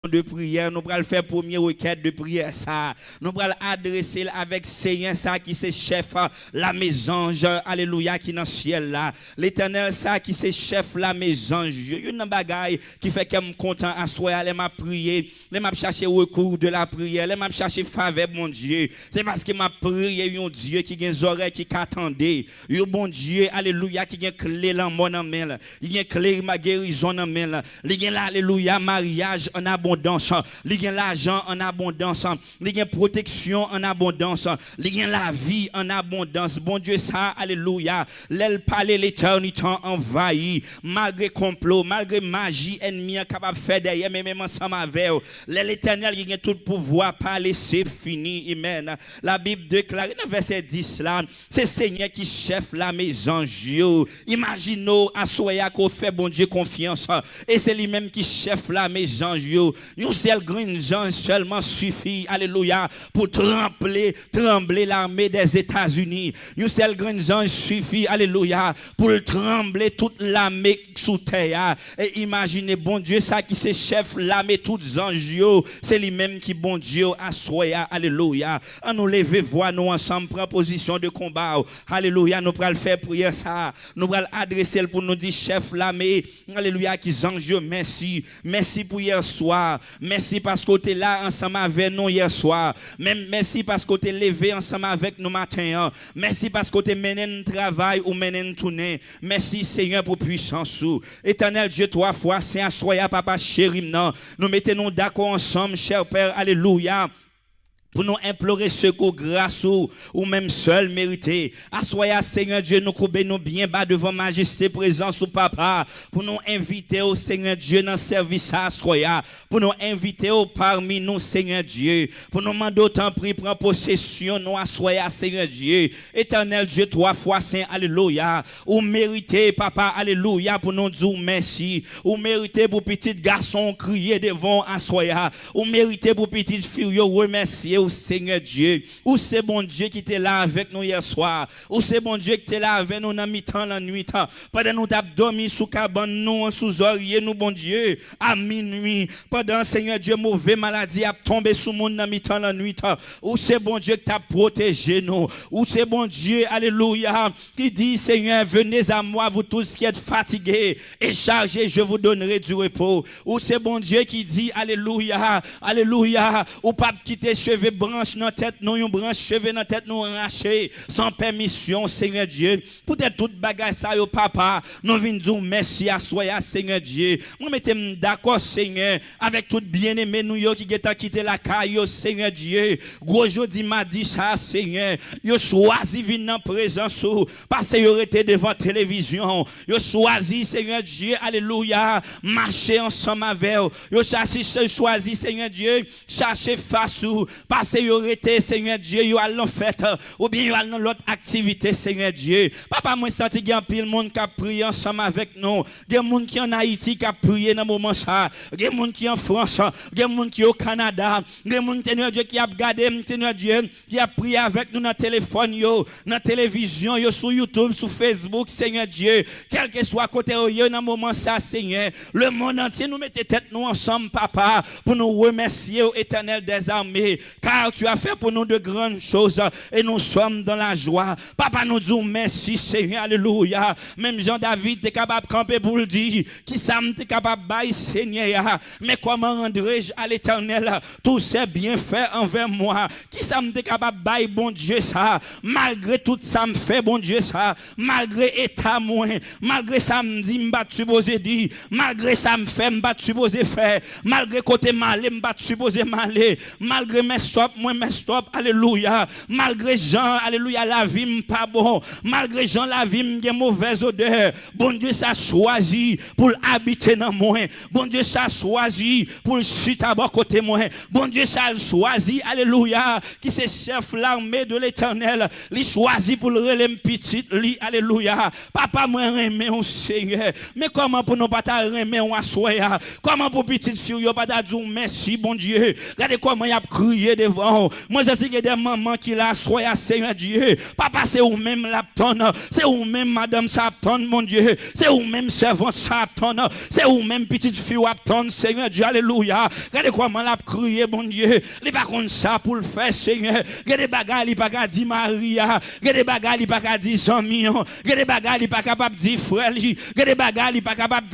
de prière, nous allons faire première requête de prière ça. Nous allons adresser avec Seigneur ça qui c'est chef la maison, alléluia qui dans le ciel là. L'Éternel ça qui c'est chef la maison. Une bagaille qui fait que je suis content à soi, elle m'a prié, elle m'a cherché recours de la prière, elle m'a cherché faveur mon Dieu. C'est parce que m'a prié un Dieu qui a des oreilles qui attendait. Un bon Dieu, alléluia qui a clé dans mon main, il a clé ma guérison dans main. Il a alléluia mariage en abondance. Il y a l'argent en abondance, il y a protection en abondance, il y a la vie en abondance. Bon Dieu, ça, alléluia. L'aile parler l'éternité envahi, malgré complot, malgré magie ennemie capable de faire derrière, mais même ensemble avec l'éternel, il y a tout pouvoir parler, c'est fini. Amen. La Bible déclare dans verset 10 là, c'est Seigneur qui chef la maison. Imaginez à soya qu'on fait bon Dieu confiance, et c'est lui-même qui chef la maison. Une seule grande gens seulement suffit, alléluia, pour trembler l'armée des États-Unis. Une seule grande gens suffit, alléluia, pour trembler toute l'armée sous terre. Et imaginez, bon Dieu, ça qui c'est chef l'armée, toutes anges, c'est lui-même qui, bon Dieu, assoya, alléluia. On nous lever, voir nous ensemble, prendre position de combat, alléluia, nous allons faire prière ça, nous allons adresser pour nous dire, chef l'armée, alléluia, qui anges, merci, merci pour hier soir. Merci parce que tu es là ensemble avec nous hier soir. Même merci parce que tu es levé ensemble avec nous matin. Merci parce que tu es mené un travail ou mené un tournée. Merci Seigneur pour puissance. Éternel Dieu, trois fois, c'est un soya papa chéri. Nous mettons d'accord ensemble, cher Père. Alléluia. Pour nous implorer secours, grâce ou même seul mérité. Assoya, Seigneur Dieu, nous couper nous bien bas devant majesté, présence ou papa. Pour nous inviter au Seigneur Dieu dans le service à Assoya. Pour nous inviter au parmi nous, Seigneur Dieu. Pour nous demander autant prix, prendre possession, nous Assoya, Seigneur Dieu. Éternel Dieu, trois fois saint, alléluia. Ou mérité, papa, alléluia, pour nous dire merci. Ou mérité pour petit garçon crier devant Assoya. Ou mérité pour petite fille, remercier. Ou Seigneur Dieu, ou c'est bon Dieu qui était là avec nous hier soir, ou c'est bon Dieu qui était là avec nous dans mi-temps la nuit, pendant nous t'as dormi sous cabane nous sous oreiller nous bon Dieu à minuit, pendant Seigneur Dieu mauvais maladie a tombé sous monde dans mi-temps la nuit, ou c'est bon Dieu qui t'a protégé nous, ou c'est bon Dieu alléluia qui dit Seigneur venez à moi vous tous qui êtes fatigués et chargés je vous donnerai du repos, ou c'est bon Dieu qui dit alléluia alléluia ou pas quitter cheveux branche dans tête nous une branche cheveux dans tête nous arracher sans permission Seigneur Dieu pour toute bagaille ça yo papa nous venons dire merci à soya Seigneur Dieu moi mettez d'accord Seigneur avec tout bien-aimé nous yo qui geta quitté la caille Seigneur Dieu gros jodi m'a dit ça Seigneur yo choisi venir dans présence parce que yo était devant télévision yo choisi Seigneur Dieu alléluia marcher ensemble avec yo choisi Seigneur Dieu chercher face parce que vous été Seigneur Dieu, vous allez en fête ou bien vous allez dans l'autre activité Seigneur Dieu. Papa moi senti qu'il y a pile monde qui a prié ensemble avec nous. Il y a monde qui en Haïti qui a prié dans moment ça. Il y a monde qui en France, il y a monde qui au Canada, il y a monde Seigneur Dieu qui a regardé Seigneur Dieu qui a prié avec nous dans téléphone yo, dans télévision yo sur YouTube, sur Facebook Seigneur Dieu. Quel que soit côté yo dans moment ça Seigneur. Le monde entier nous mettez tête nous ensemble papa pour nous remercier au Éternel des armées. Car tu as fait pour nous de grandes choses et nous sommes dans la joie. Papa nous disons merci Seigneur, alléluia. Même Jean-David est capable de camper pour le dire, qui ça m'est capable de bailler Seigneur. Mais comment rendrai-je à l'Éternel tous ces bienfaits envers moi? Qui ça m'est capable de bailler bon Dieu ça? Malgré tout ça me fait bon Dieu ça. Malgré état moins, malgré ça me dit m'bat supposé dire, malgré ça me fait m'bat supposé faire, malgré côté malé m'bat supposé malé, malgré mes stop, moi mes stop, alléluia. Malgré Jean, alléluia, la vie m'pas bon. Malgré Jean, la vie m'gen mauvaise odeur. Bon Dieu, ça choisi pour habiter dans moi. Bon Dieu, ça choisi pour chuter à bord côté moi. Bon Dieu, ça choisi, alléluia, qui c'est chef l'armée de l'Éternel. Il choisi pour le relais petit, lui, alléluia. Papa, moi, remet au Seigneur. Mais comment pour nous pas remet au assoya? Comment pour petite fille, pas dire merci, bon Dieu. Regardez comment il a crié de devant. Moi, je sais que des mamans qui la soient, Seigneur Dieu. Papa, c'est ou même la tonne. C'est ou même madame ça tonne, mon Dieu. C'est ou même servante ça tonne. C'est ou même petite fille à tonne, Seigneur Dieu. Alléluia. Regardez comment l'a crié, mon Dieu. Il pas comme ça pour le faire, Seigneur. Regardez bagages, il pas qu'à dire Maria. Regardez bagages, il pas qu'à dire Jean-Mi. Regardez bagages, il pas capable de dire frère. Regardez bagages, il pas capable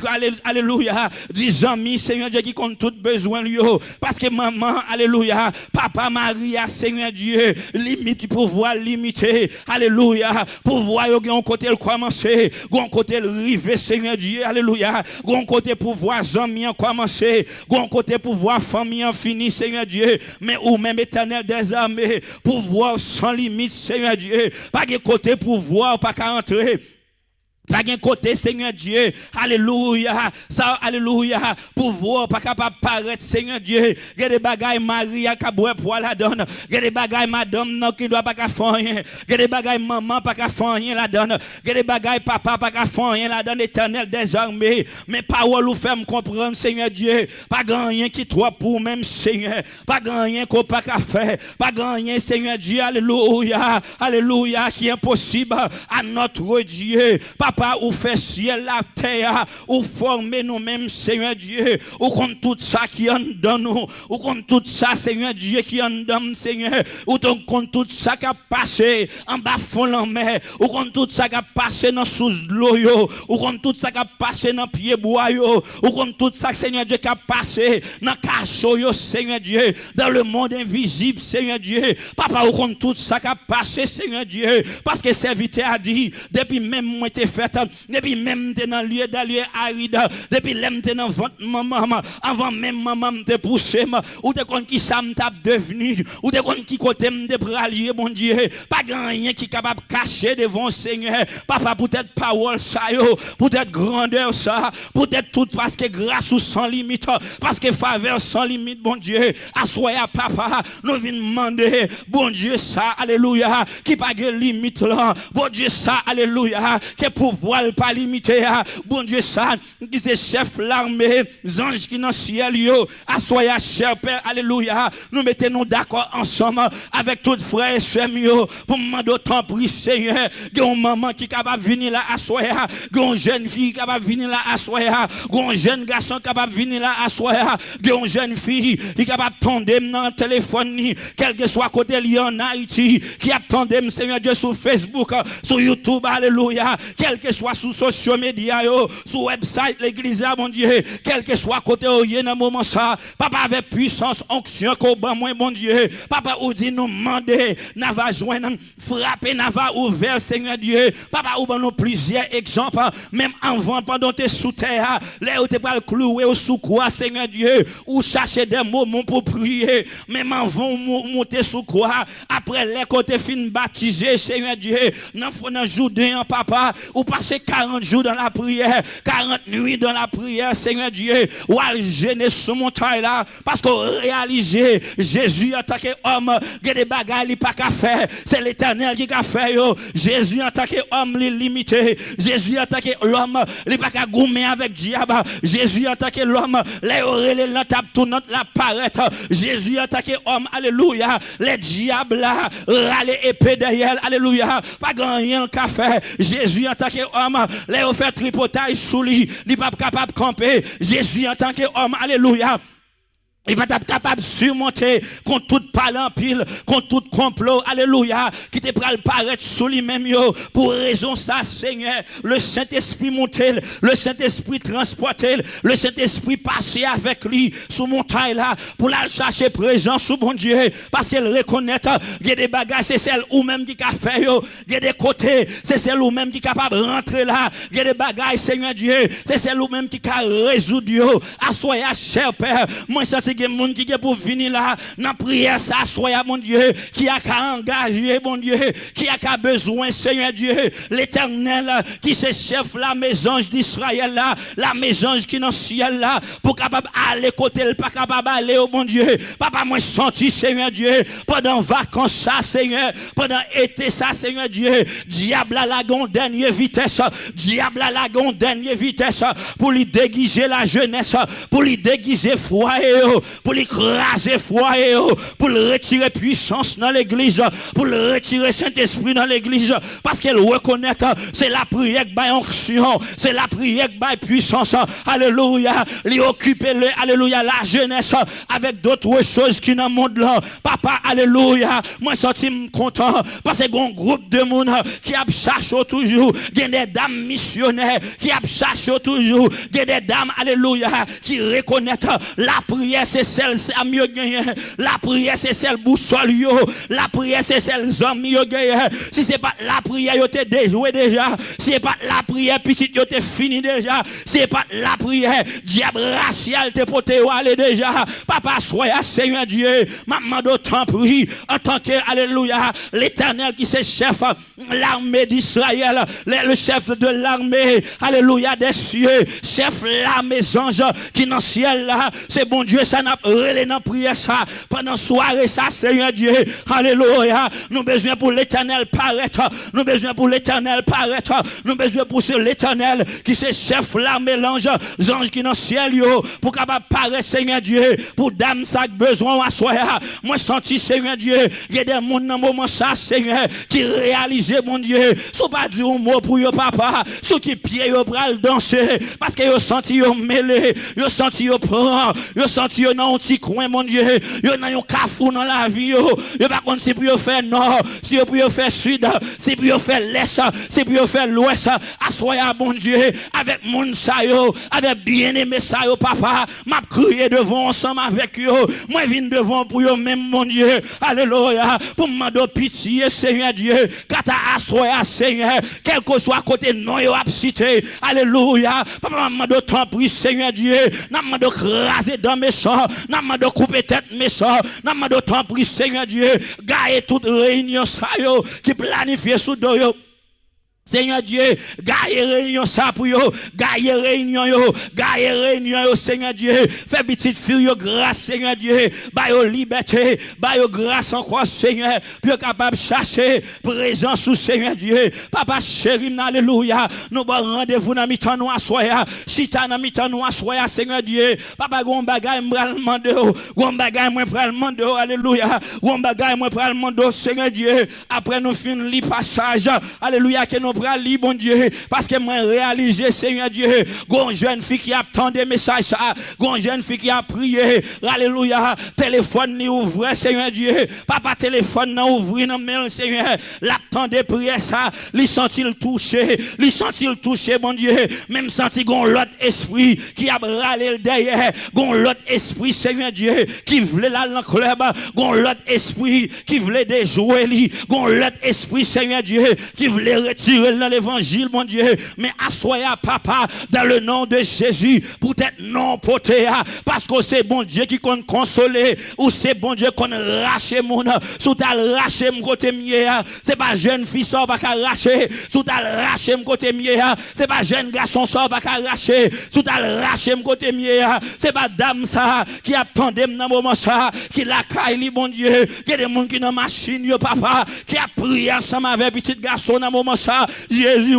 alléluia. Dire Jean-Mi, Seigneur Dieu, qui compte tout besoin, lui. Parce que maman, alléluia. Papa Maria, Seigneur Dieu, limite pouvoir limiter. Alléluia. Pouvoir, il y a un côté le commencer. Un côté le river, Seigneur Dieu. Alléluia. Un côté pouvoir, Jean-Mi, commencer. Un côté pouvoir, famille, fini, Seigneur Dieu. Mais ou même éternel des armées. Pouvoir sans limite, Seigneur Dieu. Pas de côté pouvoir, pas qu'à entrer. Pas qu'un côté, Seigneur Dieu. Alléluia. Ça, alléluia. Pouvoir, pas capable de paraître, Seigneur Dieu. Il y a des bagailles, Maria, qui boit pour la donne. Il y a des bagailles, madame, qui doit pas faire rien. Il y a des bagailles, maman, pas faire rien la donne. Il y a des bagailles, papa, pas faire rien la donne, éternel des armées. Mais parole ou fait me comprendre, Seigneur Dieu. Pas rien qui toi pour même, Seigneur. Pas rien qu'on pas faire. Pas rien, Seigneur Dieu. Alléluia. Alléluia. Qui est impossible à notre Dieu. Papa, ou fait ciel, la terre, ou former nous-mêmes, Seigneur Dieu, ou contre tout ça qui en donne nous, ou contre tout ça, Seigneur Dieu, qui en donne, Seigneur, ou contre tout ça qui a passé en bas fond la mer, ou contre tout ça qui a passé dans sous l'eau, ou contre tout ça qui a passé dans pied bois, ou contre tout ça, Seigneur Dieu, qui a passé dans cachot, Seigneur Dieu, dans le monde invisible, Seigneur Dieu, papa, ou contre tout ça qui a passé, Seigneur Dieu, parce que serviteur a dit, depuis même moi, t'es fait depuis même t'es dans lieu aride, depuis l'aime t'es dans ventre maman, avant même maman te poussé, ou t'es kon qui ça m't'a devenu, ou t'es kon qui côté m'te pralier, mon Dieu, pas rien qui capable cacher devant Seigneur, papa peut-être parole ça yo, peut-être grandeur ça, peut-être tout parce que grâce ou sans limite, parce que faveur sans limite, bon Dieu, assoya papa, nous venons demander, bon Dieu ça, alléluia, qui pas de limite là, bon Dieu ça, alléluia, que pouvoir pas limité, bon Dieu ça, qui c'est chef l'armée, anges qui dans le ciel, yo, assoya cher Père, alléluia, nous mettons d'accord ensemble avec toutes frères et sœurs, pour demander autant prix, Seigneur, que une maman qui est capable de venir là, assoya, que une jeune fille qui est capable de venir là, assoya, que un jeune garçon qui est capable de venir là, assoya, que une jeune fille qui est capable de tomber dans le téléphone, quel que soit côté lié en Haïti, qui a tombé, Seigneur Dieu, sur Facebook, sur YouTube, alléluia, quel que soit sur social media, sur website, l'église, mon Dieu, quel que soit côté où il y a un moment ça, papa avec puissance, onction, qu'au moins, mon Dieu, papa ou dit nous demander, n'a va joindre, frapper, n'a va ouvert, Seigneur Dieu, papa ou nous plusieurs exemples, même avant, pendant tes sous terre, là où t'es pas le cloué ou sous quoi, Seigneur Dieu, ou chercher des moments pour prier, même avant monter sous quoi, après les côtés fin baptisé, Seigneur Dieu, dans jour d'un papa, ou passer 40 jours dans la prière, 40 nuits dans la prière, Seigneur Dieu, ou à gêner ce montagne là, parce qu'on réalise Jésus en tant qu'homme, il y a des bagages qu'il n'a pas qu'à faire, c'est l'Éternel qui a fait, Jésus en tant qu'homme, il est limité, Jésus en tant qu'homme, il n'a pas qu'à gommer avec diable, Jésus en tant qu'homme, les oreilles, la table, tout notre la paraître, Jésus en tant qu'homme, alléluia, les diables là, râler épée derrière, alléluia, pas gagner le café, Jésus en tant qu'homme, les offert tripotaille sous lui, il n'est pas capable de camper, Jésus en tant qu'homme, alléluia. Il va être capable de surmonter contre toute parole en pile, contre tout complot, alléluia, qui te pral paraître sous lui-même, pour raison ça, Seigneur, le Saint-Esprit monter, le Saint-Esprit transporter, le Saint-Esprit passer avec lui sous montagne là, pour la chercher présent sous bon Dieu, parce qu'elle reconnaît, il y a des bagages, c'est celle ou même qui a fait, il y a des côtés, c'est celle ou même qui est capable de rentrer là, il y a des bagages, Seigneur Dieu, c'est celle ou même qui a résoudre, assoya, cher Père, moi, ça c'est que monde qui est pour venir là, dans prière, ça, soyez mon Dieu, qui a qu'à engager, mon Dieu, qui a qu'à besoin, Seigneur Dieu, l'Éternel, qui c'est chef la maison d'Israël là, la maison qui est dans le ciel là, pour capable aller côté, pas capable aller, oh mon Dieu, papa, moi, senti, Seigneur Dieu, pendant vacances, ça, Seigneur, pendant été, ça, Seigneur Dieu, diable à la dernière vitesse, diable à la dernière vitesse, pour lui déguiser la jeunesse, pour lui déguiser foyer, pour l'écraser foyer, pour le retirer puissance dans l'église, pour le retirer Saint-Esprit dans l'église, parce qu'elle reconnaît que c'est la prière qui bat onction, c'est la prière qui bat puissance. Alléluia. Lui occuper alléluia, la jeunesse avec d'autres choses qui dans le monde là. Papa, alléluia. Moi, sorti content parce que un groupe de monde qui a cherché toujours, il y a des dames missionnaires qui a cherché toujours, il y a des dames, alléluia, qui reconnaissent la prière, c'est celle à mieux gagner. La prière, c'est celle boussole, la prière, c'est celle hommes mieux gagner. Si c'est pas la prière, yo te déjoué déjà. Si c'est pas la prière, petite, yo te fini déjà. Si c'est pas la prière, diable racial te pote aller déjà. Papa, soyez Seigneur Dieu. Maman d'autant prie, en tant que, alléluia, l'Éternel qui c'est chef, l'armée d'Israël, le chef de l'armée, alléluia, des cieux, chef l'armée anges qui dans le ciel là, c'est bon Dieu, ça n'a relé dans prière ça, pendant soirée ça, Seigneur Dieu, alléluia, nous besoin pour l'Éternel paraître, nous besoin pour l'Éternel paraître, nous besoin pour l'Éternel qui c'est chef l'armée l'ange, anges qui dans le ciel yo, pour capable paraître Seigneur Dieu, pour dame ça besoin à soir, moi senti Seigneur Dieu, il y a des monde dans moment ça Seigneur qui réalise mon Dieu, sous pas dire un mot pour yo papa, sous qui pied yo pral danser parce que yo senti yo mêlé, yo senti yo prend, yo senti yo dans un petit coin mon Dieu, yo dans un cafou dans la vie yo pas contre si pour yo faire nord, si pour yo faire sud, si pour yo faire l'est, si pour yo faire l'ouest, assoya bon Dieu avec moun sa yo, avec bien-aimé sa yo papa, m'a crié devant ensemble avec yo, moi vinn devant pour yo même mon Dieu, alléluia, pour m'dou pitié Seigneur Dieu, quand assoya Seigneur, quel que soit côté non yo a cité, alléluia, papa m'dou t'en prie Seigneur Dieu, n'a m'dou craser dans méchant, n'a m'dou couper tête méchant, n'a m'dou t'en prie Seigneur Dieu, gagne toute réunion ça yo qui planifie sous do yo. Seigneur Dieu, gagne réunion ça pour yo, gagne réunion yo, Seigneur Dieu, fais petite fille yo grâce, Seigneur Dieu, ba yo liberté, ba yo grâce encore, Seigneur, pour capable chercher présence sous Seigneur Dieu, papa chéri, alléluia, nous bon rendez-vous dans mi-temps nous assoya, chita dans mi-temps nous assoya, Seigneur Dieu, papa gon bagay m'bral mande, gon bagay moi pral mande, alléluia, gon bagay moi pral mande, Seigneur Dieu, après nous fin li passage, alléluia, que nous pral li bon Dieu, parce que moi réaliser Seigneur Dieu, gon jeune fille qui attend des messages ça, gon jeune fille qui a prié, alléluia, téléphone ni ouvre Seigneur Dieu, papa téléphone nan ouvri nan mail Seigneur, l'attend des prières ça, li senti-il touché bon Dieu, même senti gon l'autre esprit qui a râlé derrière, gon l'autre esprit Seigneur Dieu qui voulait la dans club, gon l'autre esprit qui voulait déjouer lui, gon l'autre esprit Seigneur Dieu qui voulait retirer dans l'évangile mon Dieu, mais assoya papa dans le nom de Jésus pour être non poté parce que c'est bon Dieu qui compte consoler ou c'est bon Dieu qu'on rache mon sous ta rache mon côté mieux, c'est pas jeune fille ça pas racher sous ta rache mon côté mieux, c'est pas jeune garçon ça pas racher sous ta rache mon côté mieux, c'est pas dame ça qui attendait dans moment ça qui la caille bon Dieu, il y a des monde qui dans machine yo papa qui a prié ensemble avec petit garçon dans moment ça Jésus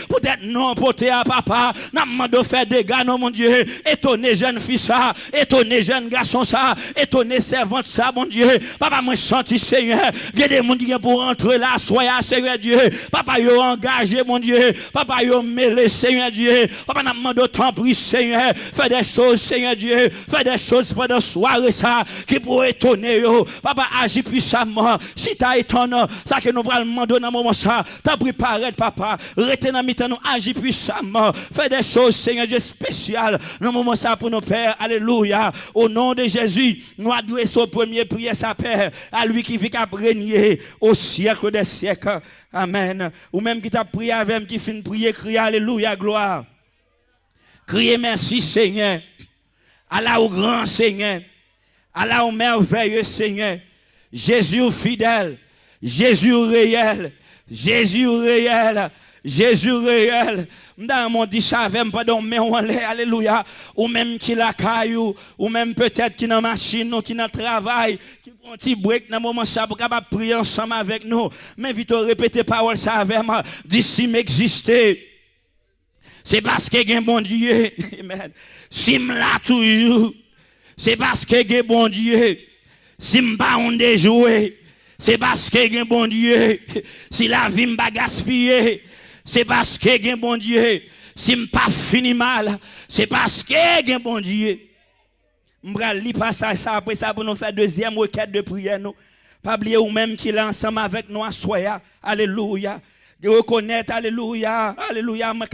peut-être non porté à papa n'a demandé faire des gars non mon Dieu, étonné jeune fille ça, étonné jeune garçon ça, étonné servante ça mon Dieu, papa moi senti Seigneur, il y a des monde qui pour rentrer là soyez Seigneur Dieu, papa yo engagé mon Dieu, papa yo mêlé Seigneur Dieu, papa n'a demandé tant pris Seigneur, fais des choses Seigneur Dieu, fais des choses pendant soirée ça qui pour étonner yo, papa agit puissamment, si t'as étonné ça que nous prenons demander dans moment ça, t'as préparé papa, rete dans mi-temps nous agit puissamment, fais des choses Seigneur Dieu spéciales dans moment ça pour nos pères, alléluia, au nom de Jésus, nous adressons au premier prière sa Père, à lui qui vit qu'à régner au siècle des siècles, amen, ou même qui t'a prié avec qui finit prier, crier alléluia, gloire, crier merci Seigneur, Allah au grand Seigneur, Allah au merveilleux Seigneur, Jésus fidèle, Jésus réel, Jésus réel, Jésus réel. Dans mon dit ça avec pardon mais on est alléluia ou même qui la caillou ou même peut-être qui dans machine ou qui dans travail qui prend un petit break dans moment ça pour capable prier ensemble avec nous mais vite répéter parole ça avec moi d'ici m'exister c'est parce que gen bon Dieu amen si m'la toujours c'est parce que gen bon Dieu. Si m'pa on déjoué, c'est parce que gen bon Dieu. Si la vie m'pa gaspillé, c'est parce que gen bon Dieu. Si m'pa fini mal, c'est parce que gen bon Dieu. M'bral li passage ça après ça pour nous faire deuxième requête de prière nous. Pas oublier ou même qu'il est ensemble avec nous à soya. Alléluia. De reconnaître, alléluia, alléluia, m'a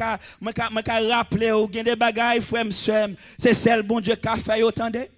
rappeler ou gen des bagailles frère m'seur, c'est celle bon Dieu qui a fait entendez.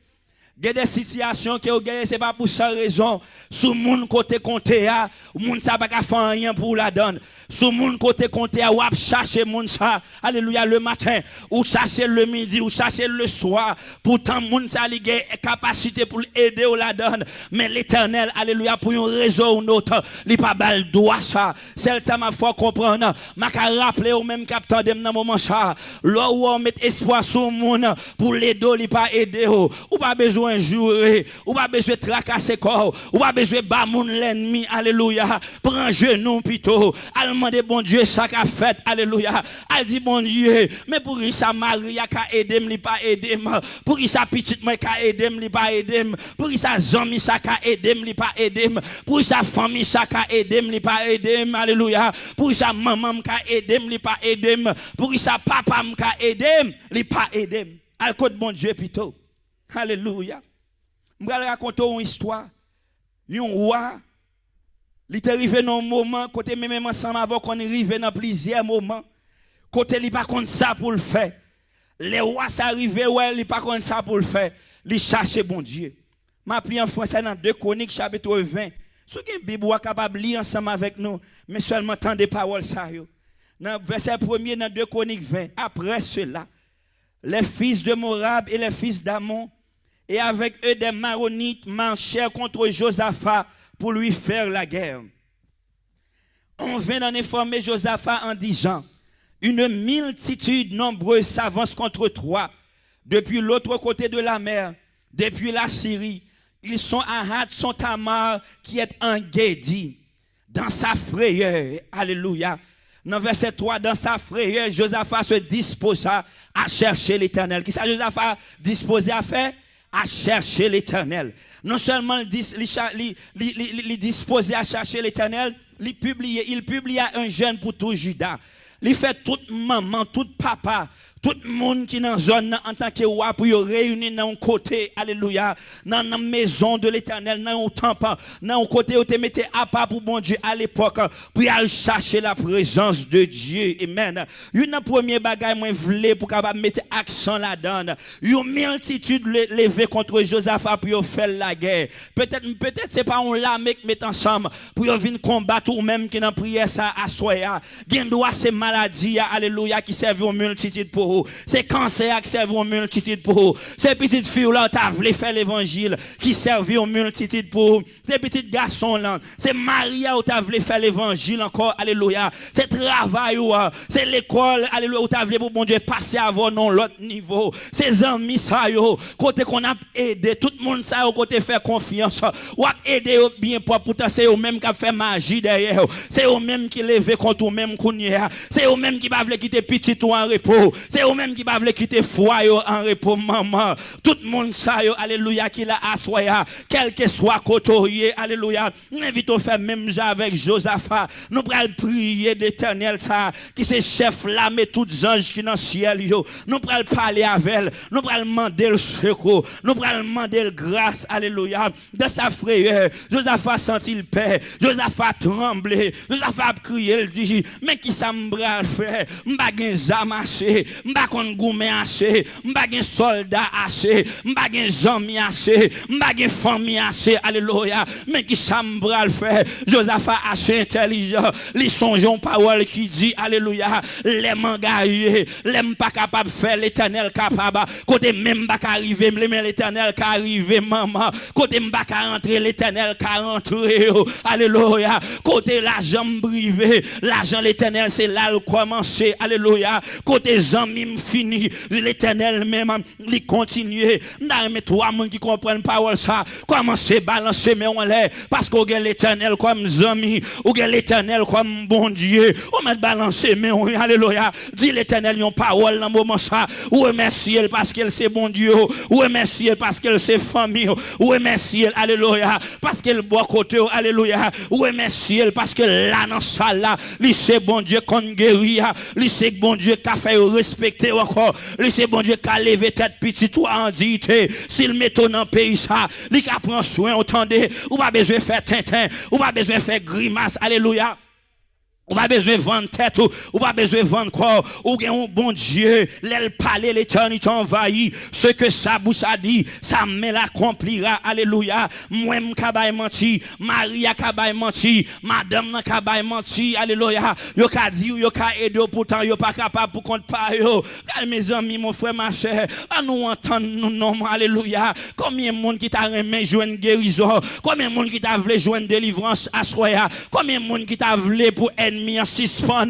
Il y a des situations que vous gagnez, ce n'est pas pour ça raison. Sous mon côté compté, moun sa pas faire rien pour la donne. Sous mon côté compté, ou chercher moun sa, alléluia, le matin, ou chercher le midi, ou chercher le soir. Pourtant, moun sa li gen capacité pour aider ou la donne. Mais l'Éternel, alléluia, pour une raison ou une autre, li pas bal droit ça. Celle ça m'a faut comprendre. M'a ka rappeler ou même captant dem dans moment ça. Là où on met espoir sur moun pour l'aider, li pas aider ou pas besoin jouer, ou pas besoin tracasser corps, ou pas besoin ba moun l'ennemi, alléluia. Prends genou plutôt, al demander bon Dieu ça qu'a fait, alléluia. Al dit bon Dieu, mais pour ça Maria qu'a aider me, li pas aider me. Pour ça petite moi qu'a aider me, li pas aider me. Pour ça zami ça qu'a aider me, li pas aider me. Pour ça famille ça qu'a aider me, li pas aider me, alléluia. Pour ça maman qu'a aider me, li pas aider me. Pour ça papa qu'a aider me, li pas aider me. Al côté bon Dieu plutôt. Alléluia. Je vais raconter une histoire. Un roi, il est arrivé dans un moment, côté même ensemble avant qu'on arrive dans plusieurs moments, côté il pas contre ça pour le faire. Les rois s'arrivaient, ouais, il pas contre ça pour le faire. Il cherchait bon Dieu. Je pris en français dans 2 Chroniques chapitre 20. Si vous avez une Bible capable de lire ensemble avec nous, mais seulement tant des paroles ça. Dans verset 1er dans 2 Chroniques 20. Après cela, les fils de Morab et les fils d'Ammon et avec eux des Maronites marchèrent contre Josaphat pour lui faire la guerre. On vint d'en informer Josaphat en disant, une multitude nombreuse s'avance contre toi depuis l'autre côté de la mer, depuis la Syrie. Ils sont à Hatson Tamar qui est en Guédi. Dans sa frayeur, alléluia. Dans verset 3, dans sa frayeur, Josaphat se disposa à chercher l'Éternel. Qu'est-ce que Josaphat disposé à faire? À chercher l'Éternel. Non seulement il disposé à chercher l'Éternel, il publia un jeûne pour tout Juda. Il fait toute maman, tout papa, tout le monde qui est dans la zone en tant que roi pour réunir dans un côté, alléluia, dans la maison de l'Éternel, dans un temple, dans un côté où tu mettais à part pour bon Dieu à l'époque, pour aller chercher la présence de Dieu. Amen. Une première bagaille, moi, voulais pour capable mettre accent là-dedans. Une multitude levée contre Josaphat pour faire la guerre. Peut-être c'est pas on l'armée qui met ensemble pour venir combattre ou même qui dans prière ça à soya. Gen doit ces maladies, alléluia, qui servent aux multitudes pour eux. C'est cancer qui servent aux multitudes pour eux. Ces petites filles là, tu as voulu faire l'évangile qui servent aux multitudes pour eux. Ces petits garçons là, c'est Maria où tu as voulu faire l'évangile encore, alléluia. C'est travail ou c'est l'école, alléluia, où tu as voulu pour bon Dieu passer avant non l'autre niveau. Ces amis ça yo, côté qu'on a aidé tout le monde ça au côté faire confiance. Ou a aider bien pourtant c'est eux même qui fait magie derrière. C'est eux même qui lever contre eux même kounya. C'est eux même qui va vouloir quitter petit ou en repos. C'est eux même qui va vouloir quitter foyer en repos maman. Tout le monde ça yo, alléluia, qui l'a assoya, quel que soit côté, alléluia. Nous invitons faire même avec Josaphat. Nous prenons prier d'Éternel ça qui c'est chef là mais tous les anges qui dans le ciel yo. Nous prenons parler avec elle. Nous prenons demander le secours. Nous prenons demander la grâce, alléluia. De sa frayeur, Josaphat sentit le paix. Josaphat tremblé. Josaphat crié, il dit, mais qui ça m'bral faire? M'ba gen zam assez, m'ba kon goumé assez, m'ba gen soldat assez, m'ba gen zami assez, m'ba gen famille assez, alléluia. Mais qui ça m'bral faire? Josaphat assez intelligent. Li songeons parole qui dit, alléluia, les m'engager, les pas capable faire l'Éternel capable. Côté même pas arriver, mais l'Éternel qui arrive, maman. Côté m'ba ka rentrer, l'Éternel qui rentrer, alléluia. Côté l'argent privé, l'argent l'Éternel c'est là le commencer, alléluia. Côté zami amis fini, l'Éternel même, il continue. N'a mais trois monde qui comprennent parole ça. Comment se balancer mais on l'air parce qu'on a l'Éternel comme ami, ou a l'Éternel comme bon Dieu. On met balancer mais on alléluia. Dit l'Éternel une parole dans moment ça. Ou remercie parce qu'elle c'est bon Dieu. Ou remercie parce qu'elle c'est famille. Ou remercie alléluia parce qu'elle boit côté alléluia. Ou remercie parce que là dans ça là, lui c'est bon Dieu qu'on guérit. Lui c'est bon Dieu qui a fait respecter encore. Lui c'est bon Dieu qui a levé tête petit toi en dignité. S'il met dans le pays ça, lui qui prend soin entendez, ou pas besoin de faire tintin, ou pas besoin de faire grimace. Alléluia. Ou pas besoin de vendre tête, ou pas besoin de vendre corps, ou bien un bon Dieu, l'aile parler, l'éternité envahit, ce que sa bouche a dit, ça me l'accomplira, alléluia. Moi, m'kabay menti, Maria kabay menti, madame n'a kabay menti, alléluia. Yo ka dit, yo ka aidé, pourtant yo pas capable pour compte pas yo. Mes amis, mon frère, ma chère, à nous entendre, nous non, alléluia. Combien de monde qui t'a remis joindre guérison, combien de monde qui t'a voulu joindre délivrance à soya, combien de monde qui t'a voulu pour ennemi en suspend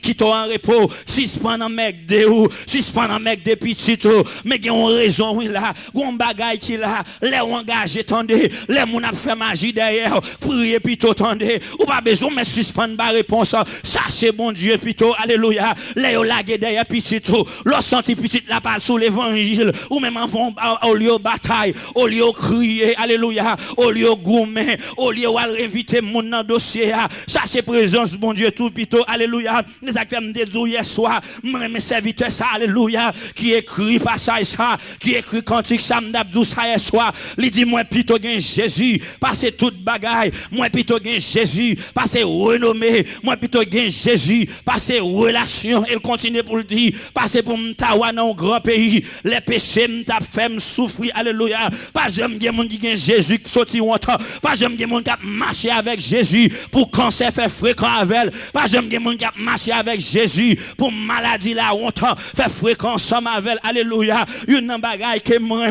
qui en repos suspend en mec de ou suspend en mec de petit mais il y a une raison oui là gon bagay qui là les engagé tendez les moun a fait magie derrière prier plutôt tendez ou pas besoin mais suspend ba réponse chercher bon Dieu plutôt alléluia les yo lagué derrière petit le senti petit la parle sous l'évangile ou même avant au lieu bataille au lieu crier alléluia au lieu gourmet au lieu inviter moun dans dossier chercher présence bon Dieu tout plutôt alléluia les actes de Dieu hier soir mes serviteurs ça alléluia qui écrit passage ça qui écrit cantique ça m'dabdou ça hier soir il dit moi plutôt gain Jésus passer toute bagaille moi plutôt gain Jésus passer renommé moi plutôt gain Jésus passer relation il continue pour le dire passer pour m'tawa dans un grand pays les péchés m't'a fait souffrir alléluia pas j'aime bien monde qui gain Jésus qui sorti honte pas j'aime bien monde qui marcher avec Jésus pour cancer fait fréquent avec pas j'aime que mon cap marcher avec Jésus pour maladie la honte fait fréquence ensemble avec alléluia une bagaille que moi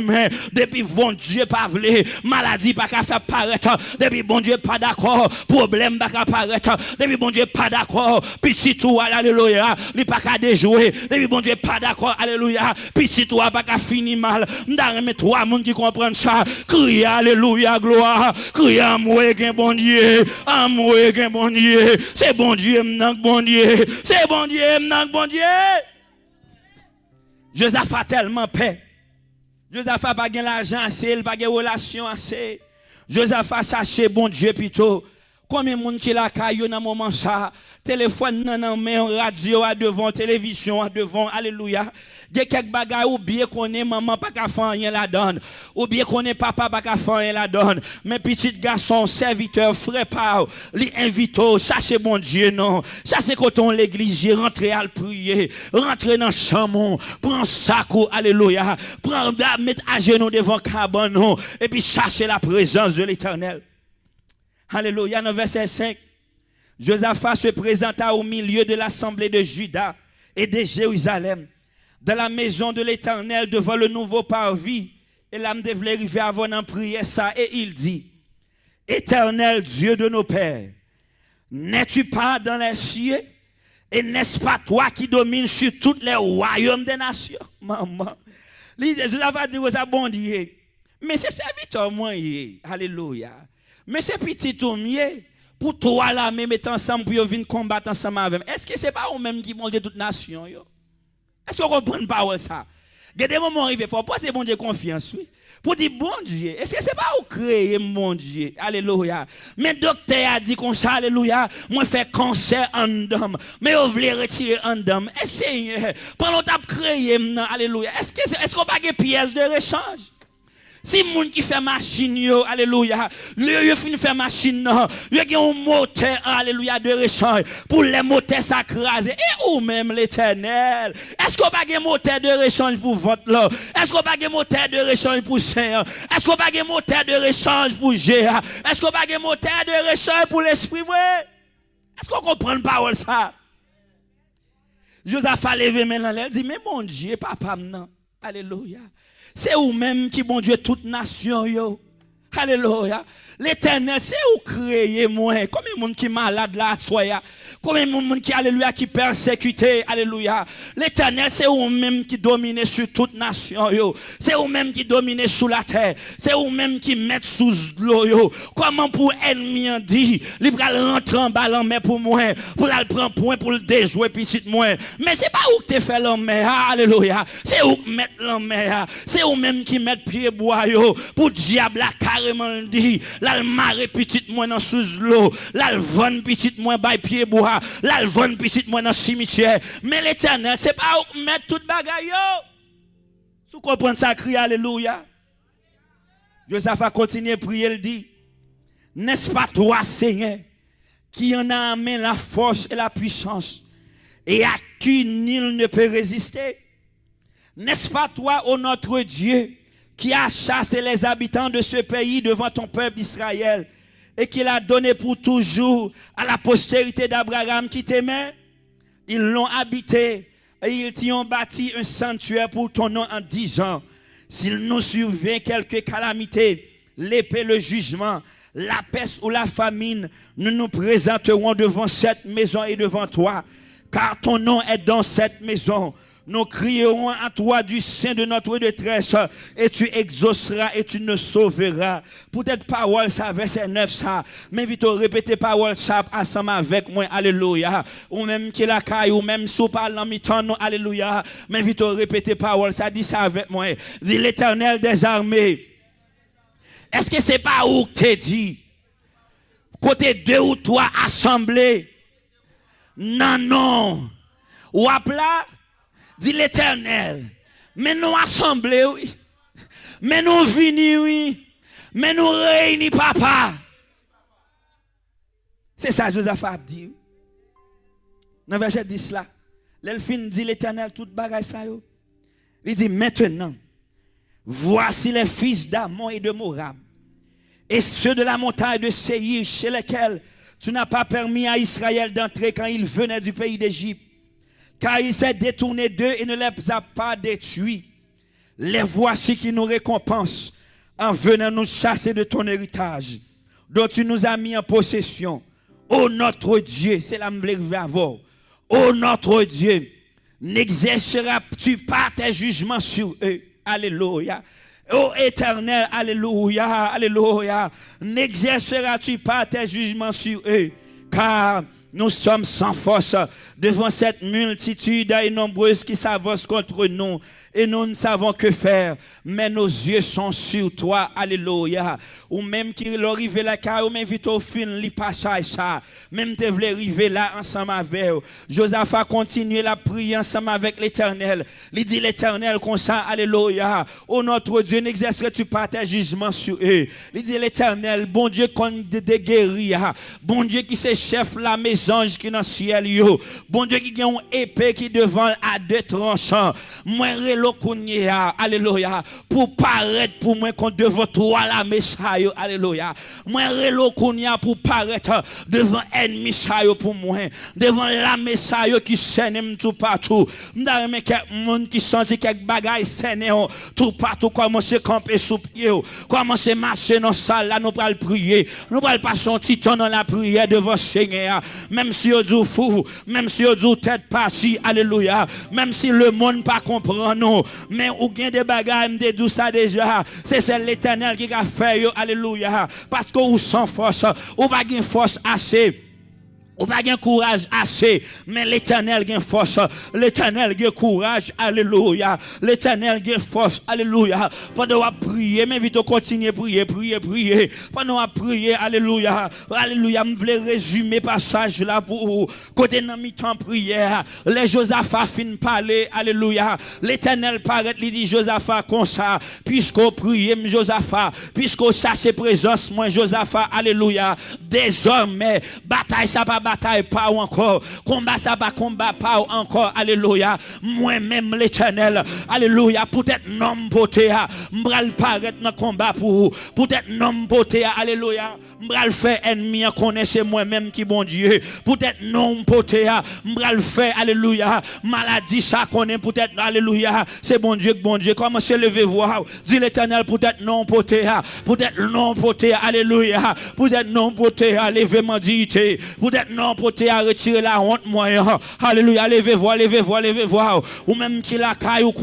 depuis bon Dieu pas vle maladie pas qu'à faire paraître depuis bon Dieu pas d'accord problème pas qu'à paraître depuis bon Dieu pas d'accord petit tout alléluia il pas qu'à déjouer depuis bon Dieu pas d'accord alléluia petit tout pas qu'à finir mal m'dare met trois monde qui comprennent ça crier alléluia gloire crier amour gain bon Dieu amour gain bon Dieu c'est bon Dieu m'nang bon Dieu c'est bon Dieu m'nang bon Dieu Josaphat tellement paix Josaphat pas gain l'argent assez il pas gain relation assez Josaphat chercher bon Dieu plutôt combien monde qui la caillou dans moment ça téléphone nan main radio à devant télévision à devant alléluia il y a quelques bagages ou bien qu'on est maman pas qu'à faire rien la donne ou bien qu'on est papa pas qu'à faire rien la donne mais petit garçon serviteur frère pas li invito chercher bon Dieu non chercher coton l'église rentrer à prier rentrer dans chambre prend sac alléluia prend mettre à genoux devant cabane et puis chercher la présence de l'Éternel alléluia dans verset 5 Josaphat se présenta au milieu de l'assemblée de Juda et de Jérusalem, dans la maison de l'Éternel devant le nouveau parvis. Et l'âme devait arriver avant d'en prier ça. Et il dit, Éternel Dieu de nos pères, n'es-tu pas dans les cieux? Et n'est-ce pas toi qui domines sur tous les royaumes des nations? Maman. Josaphat dit, ça bon Dieu. Mais c'est serviteur moi. Alléluia. Mais c'est petit tout mieux. Pour toi là même être ensemble pour venir combattre ensemble avec. Est-ce que c'est pas eux même qui vont de toute nation yo? Est-ce qu'on comprend pas ça? Il y a des moments arrivés faut poser bon Dieu confiance oui. Pour dire bon Dieu, est-ce que c'est pas vous créer mon Dieu? Alléluia. Mais docteur a dit comme ça alléluia, moi fait cancer en dame, mais vous voulez retirer en dame. Essayez pendant t'a créé alléluia. Est-ce qu'on pas des pièces de rechange? Si moun qui fait machine yo alléluia yo fin faire machine non yo gen un moteur alléluia de rechange pour les moteurs s'acraser et ou même l'Éternel est-ce qu'on pas gen moteur de rechange pour vente là est-ce qu'on pas gen moteur de rechange pour Saint est-ce qu'on pas gen moteur de rechange pour GA est-ce qu'on pas gen moteur de rechange pour l'esprit ouais est-ce qu'on comprend parole ça Josaphat levé maintenant elle dit mais mon Dieu papa non alléluia c'est ou même qui bon Dieu toute nation yo Alléluia. L'Éternel, c'est où créer moi. Combien de monde qui est malade là, soya. Combien de monde qui, alléluia, qui persécuté, alléluia. L'Éternel, c'est où même qui domine sur toute nation, yo. C'est où même qui domine sous la terre. C'est où même qui met sous l'eau, yo. Comment pour ennemi en dit, il va rentrer en bas en mer pour moi, pour le prendre point, pour le déjouer petit moi. Mais c'est pas où que tu fais l'en mer, alléluia. C'est où mettre l'en mer. C'est où même qui met pied bois, yo. Pour diable, là, carrément dit, là, le maré petit moi dans sous l'eau. Là, le vent petit moi, by pied bois. Là, le vent petit moi dans le cimetière. Mais l'Éternel, c'est pas où mettre toute bagaille, yo. Si vous comprenez ça, crie alléluia. Josaph a continué à prier, il dit, n'est-ce pas toi, Seigneur, qui en a amené la force et la puissance, et à qui nul ne peut résister? N'est-ce pas toi, ô notre Dieu, qui a chassé les habitants de ce pays devant ton peuple Israël, et qui l'a donné pour toujours à la postérité d'Abraham qui t'aimait? Ils l'ont habité, et ils t'y ont bâti un sanctuaire pour ton nom en disant, s'il nous survient quelque calamité, l'épée, le jugement, la peste ou la famine, nous nous présenterons devant cette maison et devant toi, car ton nom est dans cette maison. Nous crierons à toi du sein de notre détresse, et tu exauceras et tu nous sauveras. Peut-être parole ça, verset 9 ça, mais vite répéter parole ça ensemble avec moi, alléluia. Ou même qui la caille, ou même sous parlant mi-temps, non, alléluia. Mais vite répéter parole ça, dis ça avec moi. Dis l'Éternel des armées. Est-ce que c'est pas où que t'es dit? Côté 2 ou 3 assemblés. Non, non. Ou là, dit l'Éternel. Mais nous assemblés, oui. Mais nous venus, oui. Mais nous réunis, papa. C'est ça, Josaph a dit. Dans verset 10 là. L'elfin dit l'Éternel, toute bagaille ça, yo. Il dit maintenant. Voici les fils d'Amon et de Moab, et ceux de la montagne de Séir, chez lesquels tu n'as pas permis à Israël d'entrer quand il venait du pays d'Égypte, car il s'est détourné d'eux et ne les a pas détruits. Les voici qui nous récompensent en venant nous chasser de ton héritage, dont tu nous as mis en possession. Ô notre Dieu, c'est la m'blève avant. Ô notre Dieu, n'exerceras-tu pas tes jugements sur eux? Alléluia. Ô Éternel, alléluia, alléluia. N'exerceras-tu pas tes jugements sur eux? Car nous sommes sans force devant cette multitude nombreuse qui s'avance contre nous. Et nous ne savons que faire, mais nos yeux sont sur toi, alléluia. Ou même qui l'arrive là, car ou même vite au fin, li passage ça. Même te voulais arriver là ensemble avec eux. Josaph a continué la prière ensemble avec l'Éternel. Il dit l'Éternel comme ça, alléluia. Oh notre Dieu, n'exercerais-tu pas tes jugements sur eux? Il dit l'Éternel, bon Dieu qu'on te guérit, bon Dieu qui c'est chef la maison qui est dans le ciel, yo. Bon Dieu qui a une épée qui devant à 2 tranchants. Moi, alléluia, pour paraître pour moi qu'on devant toi la Messiah, alléluia. Moi relokounia pour paraître devant ennemi pour moi, devant la Messiah qui saigne tout partout. M'da mais quelques monde qui senti quelques bagailles saigne tout partout, commencer camper sous pied, commencer marcher dans salle là, nous pral prier, nous pral passer un petit temps dans la prière devant Seigneur, même si on dit fou, même si on dit tête partie, alléluia, même si le monde pas comprend non. Mais ou bien des bagages de tout ça déjà, c'est l'Éternel qui a fait, alléluia, parce que ou sans force, ou pas de force assez. Ou pas de courage assez, mais l'Éternel a force, l'Éternel a courage, alléluia, l'Éternel a force, alléluia. Pendant qu'on prier, mais vite continuer à prier. Pendant qu'on prier, alléluia, alléluia, je voulais résumer le passage là pour côté dans mi-temps prière. Les Josaphat fin parler, alléluia. L'Éternel paraît, il dit Josaphat comme ça, puisqu'on prie, Josaphat, puisqu'on cherche présence, moi Josaphat, alléluia. Désormais, bataille ça pas bataille pas encore. Combat ça pas combat pas encore. Alléluia. Moi-même l'Éternel. Alléluia. Peut-être non poté. M'bral paraître dans combat pour vous. Peut-être non poté. Alléluia. M'bral faire ennemi connaissez moi-même qui bon Dieu. Peut-être non poté. M'bral faire alléluia. Maladie ça connaît peut-être alléluia. C'est bon Dieu comment se lever voir. Dis l'Éternel peut-être non poté. Peut-être non poté. Alléluia. Peut-être non poté à lever maudité. Peut-être non poté à retirer la honte moyen. Alléluia. Levez voir. Ou même qui la caille ou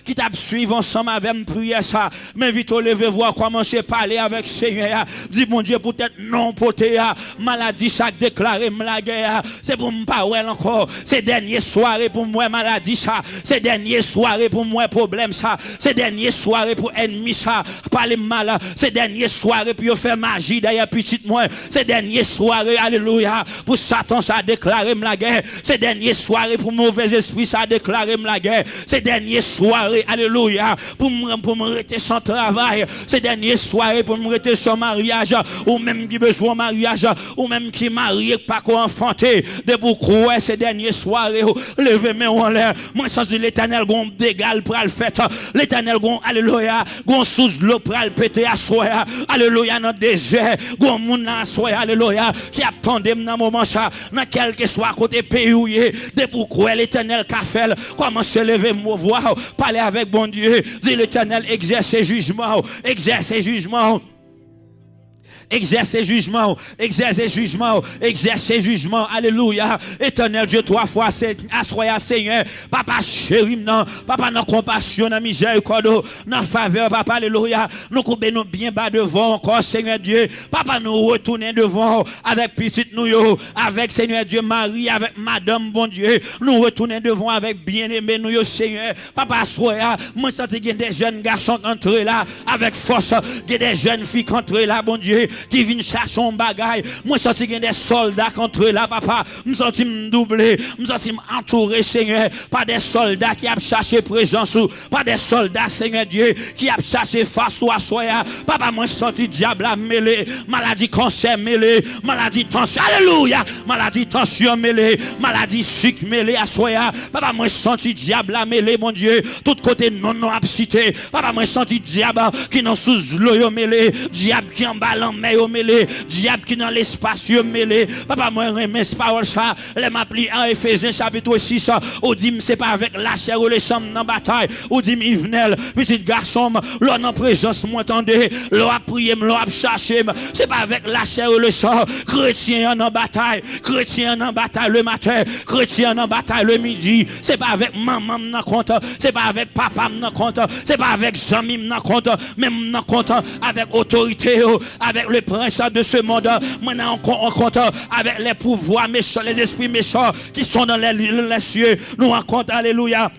qui t'a suivre ensemble avec prière ça. Mais vite lever voir commencer à parler avec Seigneur. Dis mon Dieu peut-être non poté. Maladie ça déclaré la guerre. C'est pour me pas encore. C'est dernière soirée pour moi maladie ça. C'est dernière soirée pour moi problème ça. C'est dernière soirée pour ennemi ça. Parler mal. C'est dernière soirée pour faire magie d'ailleurs petite moi. C'est dernière soirée alléluia pour Satan ça déclaré la guerre. C'est dernière soirée pour mauvais esprit ça déclaré la guerre. C'est dernière soirée alléluia pour me rester sans travail. C'est dernière soirée pour me rester sans mariage ou même qui besoin de mariage ou même qui marié pas qu'on enfanté de beaucoup ces dernières soirées levez mes en l'air moi sans l'Éternel gon d'égal pour le fait l'Éternel gon alléluia gon sous l'eau pour le péter à soya alléluia dans désert gon moun à soya alléluia qui attendait dans moment ça dans quel que soit côté pays de pourquoi l'Éternel qu'a fait comment se lever me voir parler avec bon Dieu dit l'Éternel exerce jugement exercer jugement, alléluia. Éternel Dieu, 3 fois, assoya Seigneur, papa chéri, non, papa, non compassion, non miséricorde, non faveur, papa, alléluia. Nous coupons nous bien bas devant encore, Seigneur Dieu, papa, nous retournons devant avec petite nous, avec Seigneur Dieu, Marie, avec Madame, bon Dieu, nous retournons devant avec bien-aimé nous, Seigneur, papa, assoya, moi, sens qu'il y a des jeunes garçons entrés là, avec force, il y a des jeunes filles entrées là, bon Dieu, qui viennent chercher un bagaille. Moi, je sens qu'il y a des soldats contre là, papa. Je sens me doubler. Je sens entouré, Seigneur, par des soldats qui ont cherché présence, par des soldats, Seigneur Dieu, qui ont cherché face à soi. Papa, moi, je sens le diable à mêler, maladie cancer mêlée, maladie tension, alléluia, maladie tension mêlée, maladie sucre mêlée à soi. Papa, moi, je sens le diable à mêler, mon Dieu, tout côté non cité. Papa, moi, je sens le diable qui n'en sous l'eau mêlé, diable qui en ballon mais au mêlé, diable qui dans l'espace mêlé. Papa, moi, remets cette parole ça. Les m'appli en Éphésiens chapitre 6. Ou dit, c'est pas avec la chair ou les sommes dans bataille. Ou dit, Yvenel, petit garçon, l'on en présence, m'entendez. L'on a prié, l'on a cherché. C'est pas avec la chair ou le sang. Chrétien en bataille. Chrétien en bataille le matin. Chrétien en bataille le midi. C'est pas avec maman m'en compte. C'est pas avec papa m'en compte. C'est pas avec amis m'en compte. Même m'en compte avec autorité. Avec le prince de ce monde, maintenant on compte avec les pouvoirs méchants, les esprits méchants qui sont dans les cieux. Nous en compte, alléluia.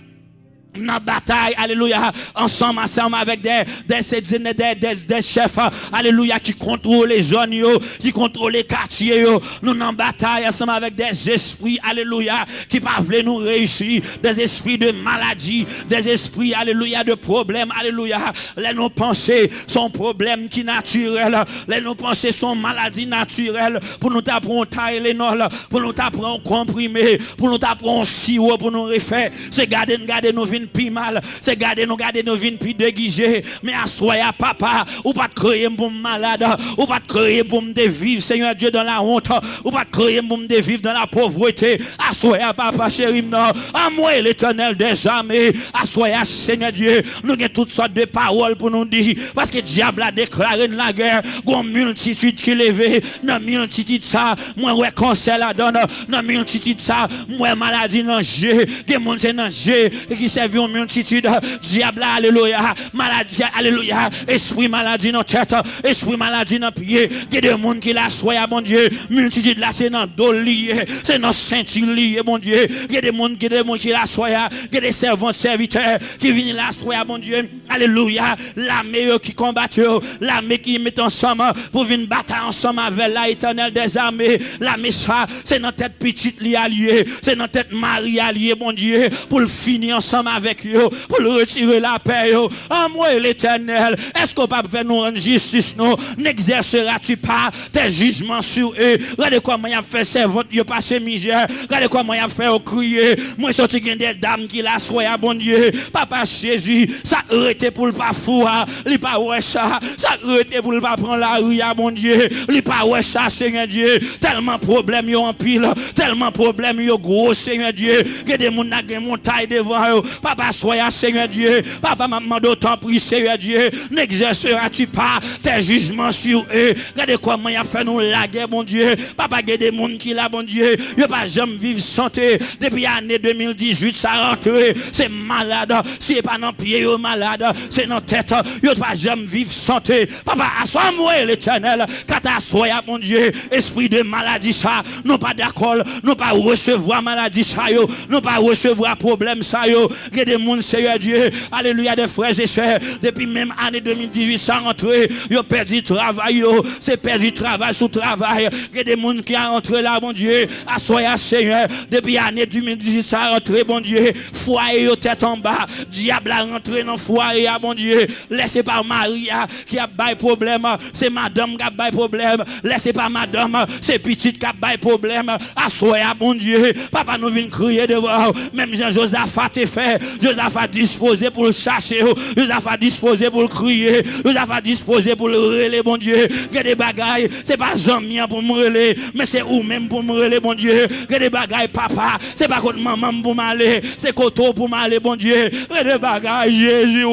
Dans bataille, alléluia, ensemble avec des chefs, alléluia, qui contrôlent les zones, qui contrôlent les quartiers, nous en bataille ensemble avec des esprits, alléluia, qui peuvent nous réussir, des esprits de maladie, des esprits, alléluia, de problèmes, alléluia, les nos pensées sont problèmes qui naturels, les nos pensées sont maladies naturelles, pour nous t'apprendre taille les nols, pour nous t'apprendre comprimer, pour nous t'apprendre sirop, pour nous refaire, c'est garder nos vignes plus mal, c'est garder nos vignes plus déguisées, mais assoya papa, ou pas te créer pour me malade, ou pas te créer pour me vivre, Seigneur Dieu, dans la honte, ou pas te créer pour me vivre dans la pauvreté, assoya papa chéri, non, à moi l'Éternel des armées, assoya Seigneur Dieu, nous avons toutes sortes de paroles pour nous dire, parce que le diable a déclaré la guerre, une multitude qui levait, dans multitude ça, moi ouais cancer la donne, dans multitude ça, moi maladie dans jeu, des monde c'est dans jeu, qui servent une multitude, diable alléluia, maladie alléluia, esprit maladie dans tête, esprit maladie dans pied, il y a des monde qui la soya mon Dieu, multitude là c'est dans dos lié, c'est dans ceinture lié mon Dieu, il y a des monde qui la soya, il y a des servants serviteurs qui viennent la soya mon Dieu, alléluia, l'armée qui combattent, l'armée qui met ensemble pour venir battre ensemble avec l'Éternel des armées, l'armée ça c'est dans tête petite li allié, c'est dans tête Marie allié mon Dieu, pour le finir ensemble avec avec eux pour retirer la paix. En moi, l'Éternel, est-ce qu'on peut faire nous rendre justice? Non, n'exerceras-tu pas tes jugements sur eux? Regardez comment il a fait servante, il a passé misère. Regardez comment il a fait crier. Moi, sorti des dames qui la soient, bon Dieu. Papa Jésus, ça arrêté pour le pas fou, il pas ouais ça. Ça arrêté pour le pas prendre la rue, bon Dieu. Il pas ouais ça, Seigneur Dieu. Tellement problème yo en pile, tellement problème yo gros, Seigneur Dieu. Que des moun n'a montagne devant eux. Papa soya, Seigneur Dieu. Papa maman d'autant prie, Seigneur Dieu. N'exerceras-tu pas tes jugements sur eux? Regardez comment il a fait nous la guerre, bon Dieu. Papa, il y a des gens qui là, bon Dieu. Il n'y a pas jamais vivre santé. Depuis l'année 2018, ça rentre. C'est malade. Si pas dans pied, malade. C'est dans tête. Il n'y a pas jamais vivre santé. Papa, assois-moi l'Éternel. Quand t'assois, mon Dieu, esprit de maladie, ça. Non pas d'accord. Non pas recevoir maladie, ça. Non pas recevoir problème, ça. Il y a des gens, Seigneur Dieu. Alléluia, des frères et sœurs. Depuis même année 2018, ça rentre. Ils ont perdu travail. C'est perdu travail sous travail. Il y a des gens qui sont rentrés là, bon Dieu. Assoya, Seigneur. Depuis l'année 2018, ça rentre, bon Dieu. Foyer, tête en bas. Diable a rentré dans le foyer, bon Dieu. Laissez pas Maria qui a bail problème. C'est madame qui a bail problème. Laissez pas madame. C'est petite qui a bail problème. Assoya, bon Dieu. Papa nous vient crier devant. Même Jean-Josaphat est fait. Josaphat disposé pour le chercher. Josaphat disposé pour le crier. Josaphat disposé pour le relayer, bon Dieu. Il y a des bagailles. C'est pas Jean-Mien pour me relayer. Mais c'est ou même pour me relayer, bon Dieu. Il y a des bagailles, papa. C'est pas contre maman pour m'aller. C'est contre pour m'aller, bon Dieu. Il y a des bagailles, Jésus.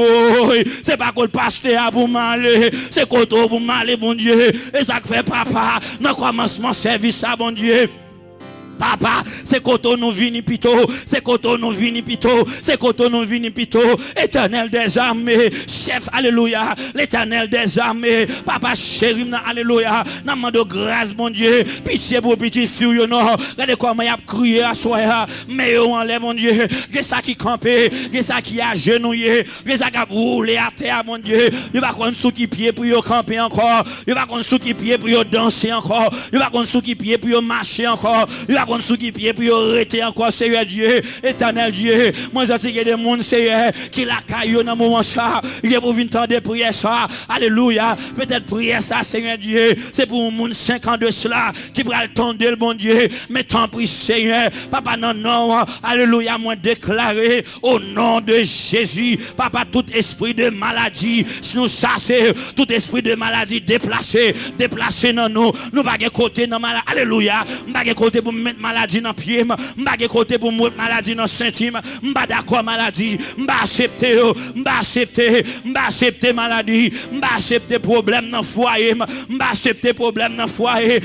C'est pas contre pasteur pour m'aller. C'est contre pour m'aller, bon Dieu. Et ça fait papa. Dans le commencement service, ça, bon Dieu. Papa, c'est quand nous vini pito, c'est quand nous vini pito, c'est quand nous vini pito, Éternel des armées, chef, alléluia, l'Éternel des armées, papa chéri, alléluia, n'a de grâce, mon Dieu, pitié pour petit fille, non, regardez comment il a crié à soi, mais on enlève, mon Dieu, que ça qui campé, que ça qui a agenouillé, que ça qui a roulé à terre, mon Dieu, il va qu'on sous qui pied pour y camper encore, il va qu'on sous qui pied pour y danser encore, il va qu'on sous qui pied pour y marcher encore, il va sous qui pied pour arrêter encore, Seigneur Dieu, Éternel Dieu. Moi, je sais qu'il y a des gens, Seigneur, qui la caillent dans le moment ça. Il y a pour venir de prière ça. Alléluia. Peut-être prière ça, Seigneur Dieu. C'est pour un monde 5 ans de cela qui va attendre le bon Dieu. Mais tant pis, Seigneur. Papa, non. Alléluia. Moi, déclarer au nom de Jésus. Papa, tout esprit de maladie, nous chasser. Tout esprit de maladie déplacé dans nous. Nous pas de côté dans maladie. Alléluia. Pas de côté pour mettre maladie dans pied, m'pa de côté pour mettre maladie dans centime, m'pa d'accord maladie, m'pa accepter maladie, m'pa accepter problème dans foyer, m'pa accepter problème dans foyer,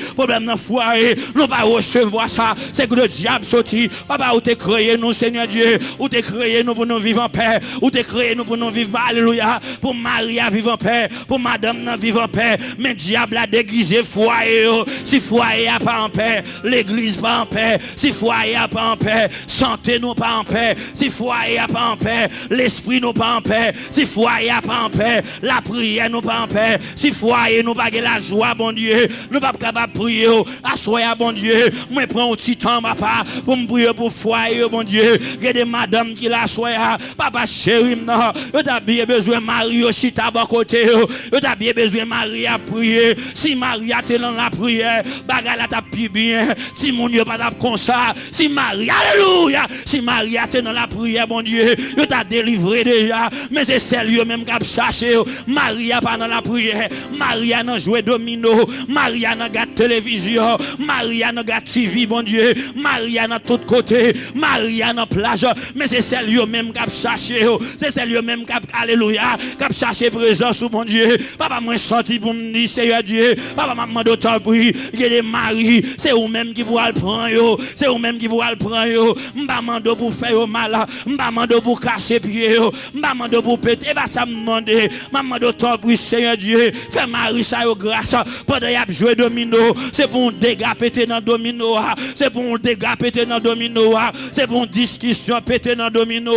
nous pas recevoir ça, c'est que le diable sorti, papa ou t'es créé nous Seigneur Dieu, ou t'es créé nous pour nous vivre en paix, ou t'es créé nous pour nous vivre alléluia, pour Marie à vivre en paix, pour madame à vivre en paix, mais diable a déguisé foyer, si foyer a pas en paix, l'église pas en paix, si foyer a pas en paix, santé nous pas en paix, si foyer a pas en paix, l'esprit nous pas en paix, si foyer a pas en paix, la prière nous pas en paix, si foyer nous pas la joie, bon Dieu, nous pas capable prier, assoya bon Dieu, moi prends un petit temps papa pour me prier pour foyer, bon Dieu, il y a des madames qui la soya, papa chéri, non, tu as bien besoin Marie au chita à côté, tu as bien besoin Marie à prier, si Marie a été dans la prière, bagarre la t'a plus bien, si mon Dieu pas comme ça, si Marie, alléluia, si Marie a été dans la prière, bon Dieu, il t'a délivré déjà, mais c'est celle même qui a cherché, Marie a pas dans la prière, Marie a dans joué domino, Marie a dans gâte télévision, Marie a dans gâte TV, bon Dieu, Marie a dans tout côté, Marie a dans plage, mais c'est celle même qui a cherché, c'est celle même qui a, alléluia, qui a cherché présence, bon Dieu, papa moi senti pour me dire, Seigneur Dieu, papa maman d'autant prie, il y a des maris, c'est vous même qui pourra le prendre, c'est vous même qui pourra le prendre, m'pa mando pour faire mal, m'pa mando pour casser pied, m'pa mando pour péter, bah ça me demande, maman d'autant prie, Seigneur Dieu, fais Marie ça yo grâce, pendant y a joué domino, c'est pour un dégât péter dans domino, c'est pour un dégât péter dans domino, c'est pour une discussion péter dans domino,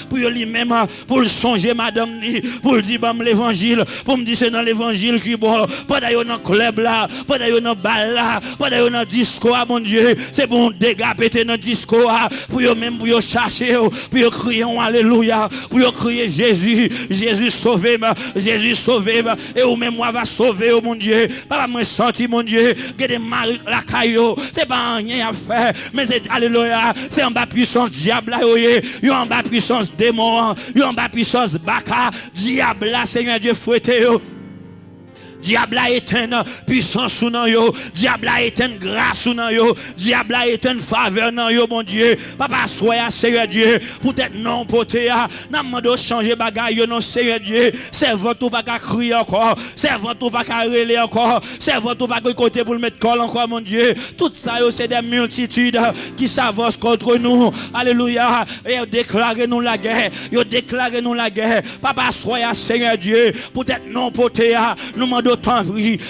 pour lui-même, pour le songer madame ni, pour le dire l'évangile, pour me dire c'est dans l'évangile qui bon, pendant y a dans club là, pendant y a dans bal là, pendant y a dans disco, mon Dieu, c'est bon dégâts pété dans discours pour yo même pour yo chercher pour yo crier alléluia pour yo crier Jésus sauvez-moi Jésus sauvez-moi et ou même moi va sauver mon Dieu papa moi senti mon Dieu que des mari la caillou c'est pas rien à faire mais c'est alléluia c'est en bas puissance diable yo en bas puissance démon yo en bas puissance baka diable là Seigneur Dieu fouetté yo diable a éteint puissance sous nan yo, diable a éteint grâce sous nan yo, diable a éteint faveur nan yo mon Dieu. Papa soya Seigneur Dieu, peut-être non poté a, n'a mando changer bagay yo non Seigneur Dieu. Servant tout pas crier encore, servant tout pas relé encore, servant tout pas côté pour le mettre col encore mon Dieu. Tout ça yo c'est des multitudes qui s'avancent contre nous. Alléluia. Et yo déclaré nous la guerre, yo déclaré nous la guerre. Papa soya Seigneur Dieu, peut-être non poté a, nous mando temps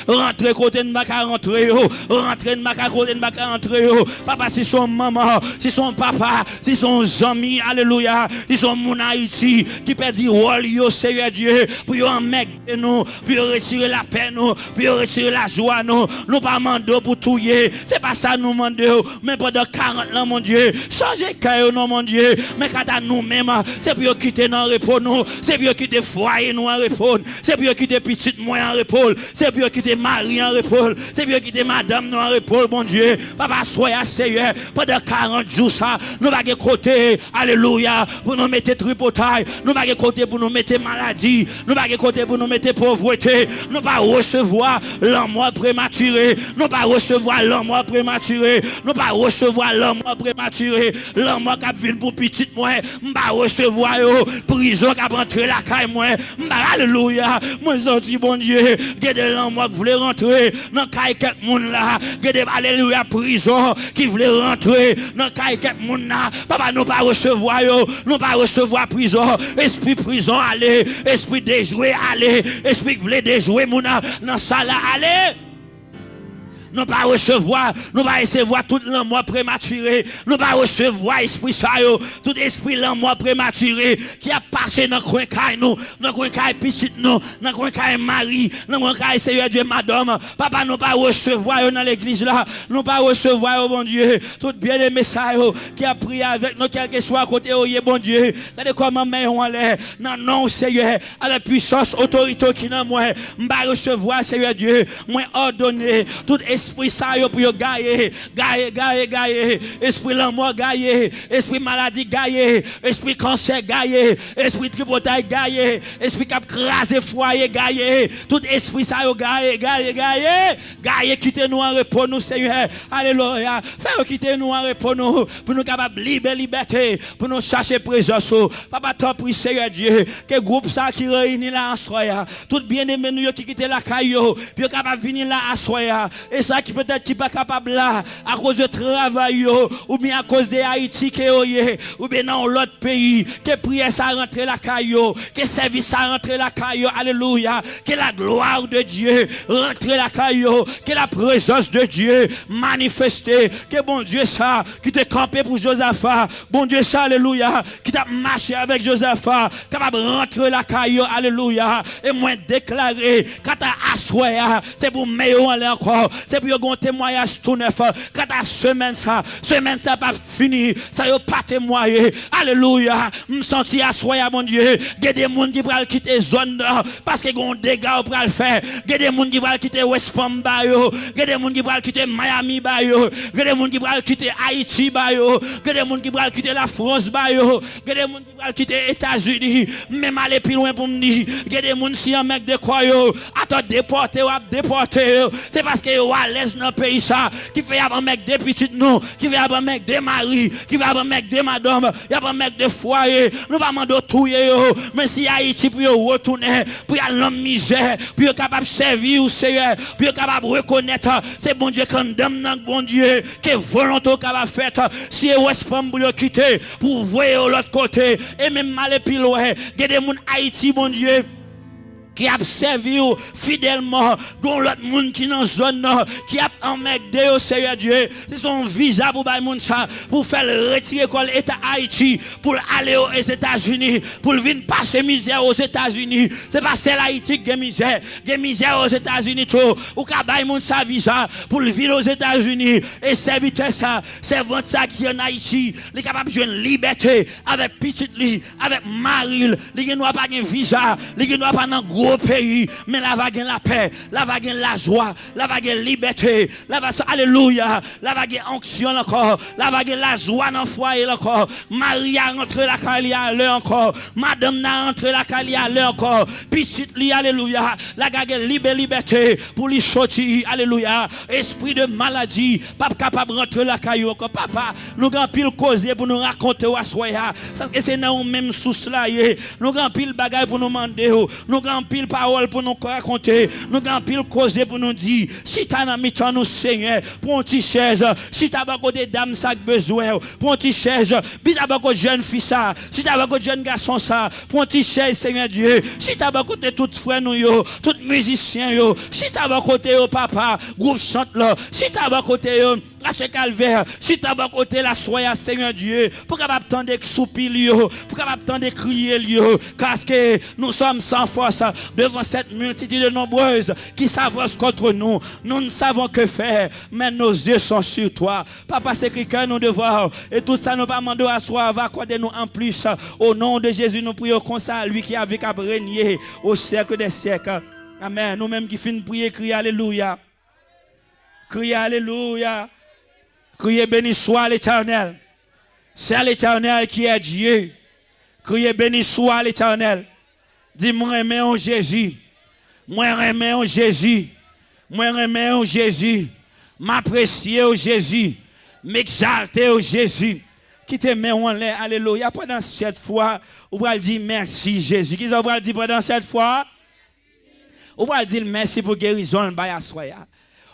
rentrer côté de ma rentrer rentrer de ma côté de ma rentrer papa si son maman si son papa si son ami alléluia si son mon Haïti qui perdit rôle yo Seigneur Dieu pour yo en mec nous pour retirer la paix nous pour retirer la joie nous pas mando pour touiller c'est pas ça nous mando mais pendant 40 ans mon Dieu changer cœur non mon Dieu mais quand à nous mêmes c'est pour quitter dans repos nous c'est pour quitter foyer nous en repos c'est pour quitter petite moi en repos c'est pour quitter Marie en repos, c'est pour quitter madame nous en repos, mon Dieu. Papa, soyez Seigneur, pendant 40 jours, ça, nous va côté, alléluia, pour nous mettre tripotaille, nous va côté pour nous mettre maladie, nous va côté pour nous mettre pauvreté, nous va recevoir l'amour prématuré, nous va recevoir l'amour prématuré, nous va recevoir l'amour prématuré, l'amour qui vient pour petite moi, nous va recevoir prison qui a rentré la caille moi, alléluia, moi senti bon Dieu. Que de l'amour qui voulait rentrer dans quelqu'un monde là, que de alléluia prison qui voulait rentrer dans quelqu'un monde là, papa nous pas recevoir yo, nous pas recevoir prison, esprit prison allez, esprit déjoué allez, esprit qui voulait déjouer mon dans ça là allez. Nous pas recevoir tout l'amour prématuré, nous pas recevoir esprit ça yo, tout esprit l'amour prématuré qui a passé dans coin caille nous, dans coin caille petite nous, dans coin caille Marie, dans coin caille Seigneur Dieu madame, papa nous pas recevoir dans l'église là, nous pas recevoir bon Dieu, tout bien-aimé ça yo qui a prié avec nous quel que soit côté bon Dieu, regardez comment mais on allait, non Seigneur, à la puissance autorité qui dans moi, m'pa recevoir Seigneur Dieu, moi ordonner tout esprit ça yo pour gagner esprit l'amour gagner esprit maladie gagner esprit cancer gagner esprit tripotaille gagner esprit cap craser foyer gagner tout esprit ça yo gagner quitter nous en repos nous Seigneur alléluia faire quitter nous en repos nous pour nous capable liberté pour nous chercher présence papa t'en prie Seigneur Dieu que groupe ça qui réunit là en soya tout bien aimé nous qui quitter la caillou puis capable venir là à soya et ça qui peut-être qui pas capable là à cause de travail ou bien à cause de Haïti ou bien dans l'autre pays que prière ça rentre la caillou que service ça rentre la caillou alléluia que la gloire de Dieu rentre la caillou que la présence de Dieu manifestée que bon Dieu ça qui te campé pour Josaphat bon Dieu ça alléluia qui t'a marché avec Josaphat capable rentrer la caillou alléluia et moi déclarer quand t'as assoyé c'est pour meilleur aller encore c'est pour un témoignage tout neuf quand ta semaine ça pas fini ça yo pas témoigner alléluia me senti assoya mon Dieu il y a des monde qui pral quitter zone parce que gon dégâts pral faire il y a des monde qui pral quitter West Palm Bay il y a des monde qui pral quitter Miami Bay il y a des monde qui pral quitter Haïti Bay il y a des monde qui pral quitter la France Bay il y a des monde qui pral quitter États-Unis même aller plus loin pour me dire il y a des monde si un mec de quoi yo attend déporter c'est parce que yo à l'aise dans pays ça qui fait un mec des petites nous qui fait un mec des maris qui fait un mec des madame y a un mec de foyer nous pas mando touyer mais si Haïti pour retourner pour y aller dans misère pour capable servir au Seigneur pour capable reconnaître c'est bon Dieu condamne dans bon Dieu que volonté capable faire si West Palm pour quitter pour voir l'autre côté et même mal plus loin il y a des monde Haïti bon Dieu qui a servi fidèlement, gon l'autre monde qui dans zone qui a emmerdé au Seigneur Dieu, c'est son visa pour bailler monde ça, pour faire retirer l'État Haïti, pour aller aux États-Unis, pour venir passer misère aux États-Unis. C'est pas celle Haïti qui a misère aux États-Unis tout, ou ka bailler monde ça visa pour vivre aux États-Unis et serviteur ça, servant ça qui en Haïti, il est capable de jouer une liberté avec petite li, avec Maril, il ne doit pas de visa, il ne doit pas dans gros pays, mais là va gagner la paix, là va gagner la joie, là va gagner liberté, là va alléluia, là va gagner onction encore, là va gagner la joie dans le foyer encore. Maria rentre la calia là encore, madame n'a rentre la calia là encore, petite li alléluia, la gagner liberté pour lui sortir alléluia, esprit de maladie, pas capable de rentrer la caillou encore papa, nous avons pile causer pour nous raconter à soya, parce que c'est dans même sous cela, nous avons pile bagaille pour nous demander, nous avons pile parole pour nous raconter, nous avons pile causer pour nous dire, si tu as un mi-temps nous Seigneur, pour une petite chaise, si tu as beaucoup de dames ça besoin, pour une petite chaise, si tu as beaucoup de jeunes filles ça, si tu as beaucoup de jeunes garçons ça, pour une petite chaise Seigneur Dieu, si tu as beaucoup de tous frères nous yo, tous musiciens yo, si tu as beaucoup de papa, groupe chante là, si tu as beaucoup de à ce calvaire, si tu as beaucoup côté la soya Seigneur Dieu, pour capable attendre soupir pour capable attendre crier parce que nous sommes sans force devant cette multitude nombreuse qui s'avance contre nous. Nous ne savons que faire, mais nos yeux sont sur toi. Papa, c'est que nous devons et tout ça nous pas demander à soi, va accorder nous en plus. Au nom de Jésus, nous prions comme ça, lui qui a vécu à régner au siècle des siècles. Amen. Nous-mêmes qui finissons de prier, crier alléluia. Crier alléluia. Criez béni soit l'Éternel. C'est l'Éternel qui est Dieu. Criez béni soit l'Éternel. Dis moi aimer en Jésus. Moi aimer en Jésus. Moi aimer en Jésus. M'apprécier au Jésus. M'exalter au Jésus. Qui te met en l'air. Alléluia. Pendant cette fois, on va dire merci Jésus. Qui va dire pendant cette fois? On va dire merci pour guérison le bail à soya.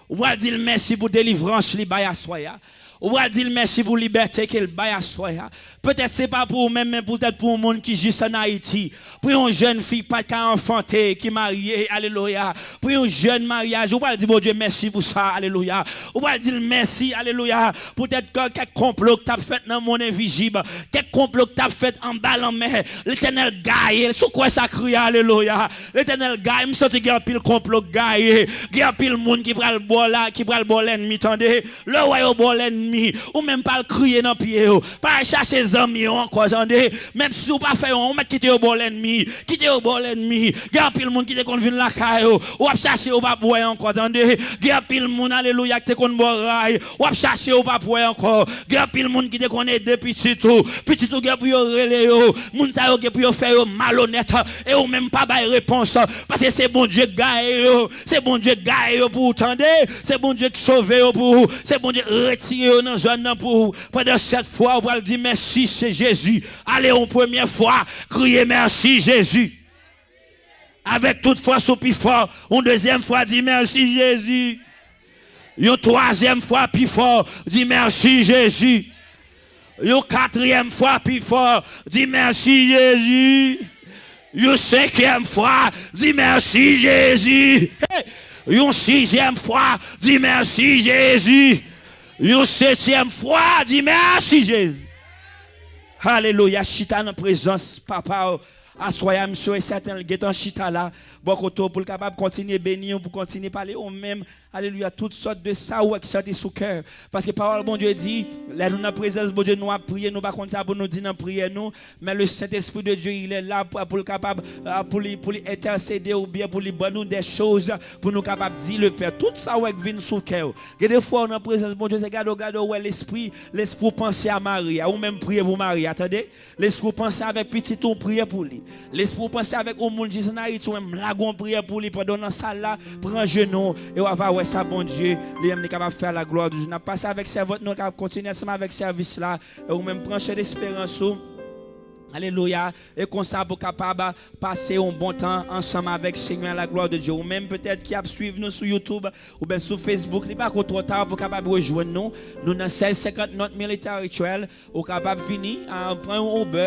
On va dire merci pour délivrance le bail à soya. On va dire merci pour liberté qu'il bail à soya. Peut-être c'est pas pour même mais peut-être pour un monde qui juste en Haïti. Pour une jeune fille pas qu'à enfanter qui mariée, alléluia. Pour un jeune mariage, on va dire bon Dieu merci pour ça, alléluia. On va dire merci, alléluia. Peut-être que quelques complots que tu as fait dans le monde invisible, quelques complots que tu as fait en bas en mer, l'Éternel gagne, sous quoi ça crie, alléluia. L'Éternel gagne, me senti qu'il y a pile complot gagne, il y a pile monde qui prend le bol là, qui prend le bol l'ennemi, tendez, le roi au bol l'ennemi, ou même pas le crier dans pied, pas chercher amis encore, attendez, même si vous pas fait on met quitter au bol l'ennemi, quitter au bol l'ennemi, il y a pile monde qui te kon vinn la caille, ou chercher ou pas boire encore, attendez, il y a pile monde alléluia qui te kon boire, ou chercher ou pas boire encore, il y a pile monde qui te kon aider petit tout gars pour relé yo, monde ta yo pour faire malhonnête et ou même pas bail réponse parce que c'est bon Dieu gagne, c'est bon Dieu gagne pour attendre, c'est bon Dieu qui sauve pour, c'est bon Dieu retirer dans zone pour pendant cette fois on va dire merci c'est Jésus. Allez une première fois crier merci Jésus. Avec toute force au plus fort, une deuxième fois dit merci Jésus. Une troisième fois plus fort, dit merci Jésus. Une quatrième fois plus fort, dit merci Jésus. Une cinquième fois, dit merci Jésus. Une sixième fois, dit merci Jésus. Une septième fois, dit merci Jésus. Alléluia, chita dans présence, papa. Assoya, monsieur, et certains guettants chita là, beaucoup pour le capable continuer bénir, pour continuer parler, ou même, alléluia, toutes sortes de ça ou qui sous cœur. Parce que parole, bon Dieu dit, là, nous, dans la présence, bon Dieu, nous a prié, nous, pas contre ça, pour nous dire, dans prière, nous, mais le Saint-Esprit de Dieu, il est là pour le capable, pour lui intercéder ou bien pour lui donner des choses, pour nous capable dire le Père. Tout ça, ouais, vient sous cœur. Et des fois, dans la présence, bon Dieu, c'est regarde, ouais, l'esprit penser à Marie, ou même prier pour Marie, attendez, l'esprit penser avec petit, on prier pour lui. L'esprit penser avec un monde qui est en Haïti, ou même là, on prier pour lui pendant la salle là, prend genou, et on va voir ça, bon Dieu, lui est capable de faire la gloire du Dieu. N'a pas ça avec servante, nous capable continuer ensemble avec service là, ou même prendre d'espérance. Alléluia. Et comme ça, pour capable passer un bon temps ensemble avec Seigneur, la gloire de Dieu. Ou même peut-être qui a suivi nous sur YouTube ou bien sur Facebook. Il n'est pas trop tard pour capable rejoindre nous. Nous dans 1650 notre militaire rituel. Ou capable venir prendre un Uber.